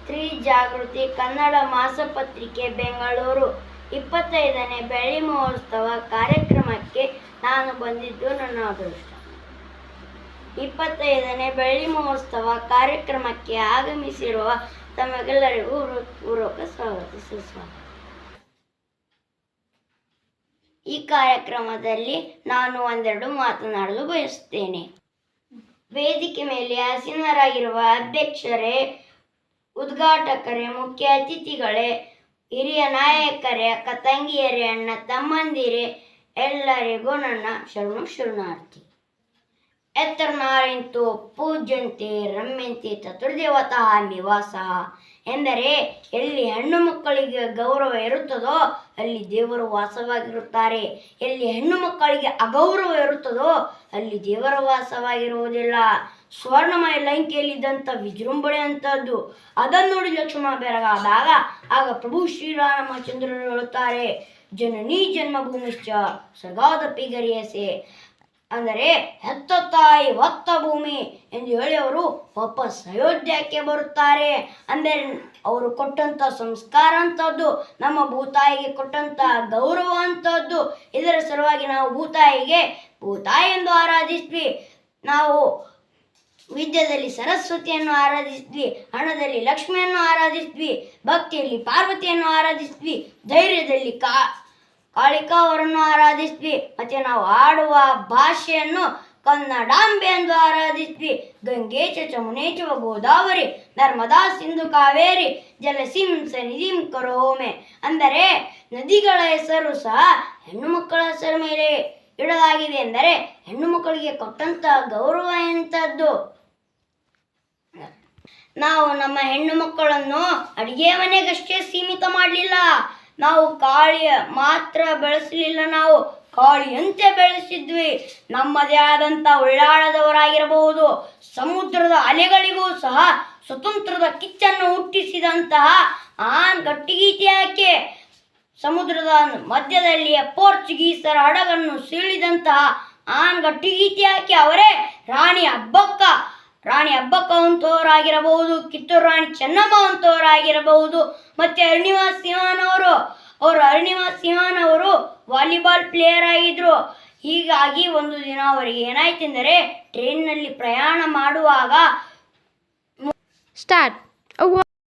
ಸ್ತ್ರೀ ಜಾಗೃತಿ ಕನ್ನಡ ಮಾಸಪತ್ರಿಕೆ ಬೆಂಗಳೂರು 25ನೇ ಬೆಳ್ಳಿ ಮಹೋತ್ಸವ ಕಾರ್ಯಕ್ರಮಕ್ಕೆ ನಾನು ಬಂದಿದ್ದು ನನ್ನ ಅದೃಷ್ಟ. 25ನೇ ಬೆಳ್ಳಿ ಮಹೋತ್ಸವ ಕಾರ್ಯಕ್ರಮಕ್ಕೆ ಆಗಮಿಸಿರುವ ತಮಗೆಲ್ಲರಿಗೂ ಪೂರ್ವಕ ಸ್ವಾಗತ ಸುಸ್ವಾಗತ. ಈ ಕಾರ್ಯಕ್ರಮದಲ್ಲಿ ನಾನು ಒಂದೆರಡು ಮಾತನಾಡಲು ಬಯಸುತ್ತೇನೆ. ವೇದಿಕೆ ಮೇಲೆ ಆಸೀನರಾಗಿರುವ ಅಧ್ಯಕ್ಷರೇ, ಉದ್ಘಾಟಕರೇ, ಮುಖ್ಯ ಅತಿಥಿಗಳೇ, ಹಿರಿಯ ನಾಯಕರೇ, ಅಕ್ಕ ತಂಗಿಯರೇ, ಅಣ್ಣ ತಮ್ಮಂದಿರೇ, ಎಲ್ಲರಿಗೂ ನನ್ನ ಶರಣಾರ್ಥಿ. ಎತ್ತರನಾರಿಂತು ಪೂಜ್ಯಂತೆ ರಮ್ಯಂತೆ ಚತುರ್ದೇವತಾ ನಿವಾಸ ಎಂದರೆ ಎಲ್ಲಿ ಹೆಣ್ಣು ಮಕ್ಕಳಿಗೆ ಗೌರವ ಇರುತ್ತದೋ ಅಲ್ಲಿ ದೇವರು ವಾಸವಾಗಿರುತ್ತಾರೆ. ಎಲ್ಲಿ ಹೆಣ್ಣು ಮಕ್ಕಳಿಗೆ ಅಗೌರವ ಇರುತ್ತದೋ ಅಲ್ಲಿ ದೇವರ ವಾಸವಾಗಿರುವುದಿಲ್ಲ. ಸ್ವರ್ಣಮಯ ಲಂಕೆಯಲ್ಲಿದ್ದಂಥ ವಿಜೃಂಭಣೆ ಅಂತದ್ದು ಅದನ್ನು ನೋಡಿ ಲಕ್ಷ್ಮಣ ಬೆರಗಾದಾಗ ಆಗ ಪ್ರಭು ಶ್ರೀರಾಮಚಂದ್ರರು ಹೇಳುತ್ತಾರೆ, ಜನನೀ ಜನ್ಮಭೂಮಿಶ್ಚ ಸ್ವರ್ಗಾದಪಿ ಗರಿಯಸೆ, ಅಂದರೆ ಹೆತ್ತ ತಾಯಿ ಹೊತ್ತ ಭೂಮಿ ಎಂದು ಹೇಳಿ ಅವರು ವಾಪಸ್ ಅಯೋಧ್ಯಕ್ಕೆ ಬರುತ್ತಾರೆ. ಅಂದರೆ ಅವರು ಕೊಟ್ಟಂಥ ಸಂಸ್ಕಾರ ಅಂಥದ್ದು, ನಮ್ಮ ಭೂತಾಯಿಗೆ ಕೊಟ್ಟಂಥ ಗೌರವ ಅಂಥದ್ದು. ಇದರ ಸಲುವಾಗಿ ನಾವು ಭೂತಾಯಿ ಎಂದು ಆರಾಧಿಸ್ತೀವಿ. ನಾವು ವಿದ್ಯೆಯಲ್ಲಿ ಸರಸ್ವತಿಯನ್ನು ಆರಾಧಿಸ್ತೀವಿ, ಹಣದಲ್ಲಿ ಲಕ್ಷ್ಮಿಯನ್ನು ಆರಾಧಿಸ್ತೀವಿ, ಭಕ್ತಿಯಲ್ಲಿ ಪಾರ್ವತಿಯನ್ನು ಆರಾಧಿಸ್ತೀವಿ, ಧೈರ್ಯದಲ್ಲಿ ಕಾಳಿಕಾ ಅವರನ್ನು ಆರಾಧಿಸ್ತೀವಿ. ಮತ್ತೆ ನಾವು ಆಡುವ ಭಾಷೆಯನ್ನು ಕನ್ನಡಾಂಬೆ ಎಂದು ಆರಾಧಿಸ್ತೀವಿ. ಗಂಗೆ ಚ ಯಮುನೆ ಚ ಗೋದಾವರಿ ನರ್ಮದಾ ಸಿಂಧು ಕಾವೇರಿ ಜಲಸಿಂ ಸನ್ನಿಧಿಂ ಕರೋಮೆ, ಅಂದರೆ ನದಿಗಳ ಹೆಸರು ಸಹ ಹೆಣ್ಣು ಮಕ್ಕಳ ಹೆಸರು ಮೇಲೆ ಇಡಲಾಗಿದೆ. ಎಂದರೆ ಹೆಣ್ಣು ಮಕ್ಕಳಿಗೆ ಕೊಟ್ಟಂತ ಗೌರವ ಎಂಥದ್ದು. ನಾವು ನಮ್ಮ ಹೆಣ್ಣು ಮಕ್ಕಳನ್ನು ಅಡಿಗೆ ಮನೆಗಷ್ಟೇ ಸೀಮಿತ ಮಾಡಲಿಲ್ಲ. ನಾವು ಕಾಳಿಯ ಮಾತ್ರ ಬೆಳೆಸಲಿಲ್ಲ, ನಾವು ಕಾಳಿಯಂತೆ ಬೆಳೆಸಿದ್ವಿ. ನಮ್ಮದೇ ಆದಂಥ ಉಳ್ಳಾಳದವರಾಗಿರಬಹುದು, ಸಮುದ್ರದ ಅಲೆಗಳಿಗೂ ಸಹ ಸ್ವತಂತ್ರದ ಕಿಚ್ಚನ್ನು ಹುಟ್ಟಿಸಿದಂತಹ ಗಟ್ಟಿಗೀತೆ ಆಕೆ, ಸಮುದ್ರದ ಮಧ್ಯದಲ್ಲಿ ಪೋರ್ಚುಗೀಸರ ಹಡಗನ್ನು ಸೀಳಿದಂತಹ ಗಟ್ಟಿಗೀತೆ ಆಕೆ ಅವರೇ ರಾಣಿ ಅಬ್ಬಕ್ಕ ಅಂತವರಾಗಿರಬಹುದು, ಕಿತ್ತೂರು ರಾಣಿ ಚೆನ್ನಮ್ಮ ಅಂತವರಾಗಿರಬಹುದು, ಮತ್ತೆ ಅರುಣಿವಾಸ್ ಸಿಂಹನ್ ಅವರು ವಾಲಿಬಾಲ್ ಪ್ಲೇಯರ್ ಆಗಿದ್ರು. ಹೀಗಾಗಿ ಒಂದು ದಿನ ಅವರಿಗೆ ಏನಾಯ್ತೆಂದರೆ ಟ್ರೈನ್ನಲ್ಲಿ ಪ್ರಯಾಣ ಮಾಡುವಾಗ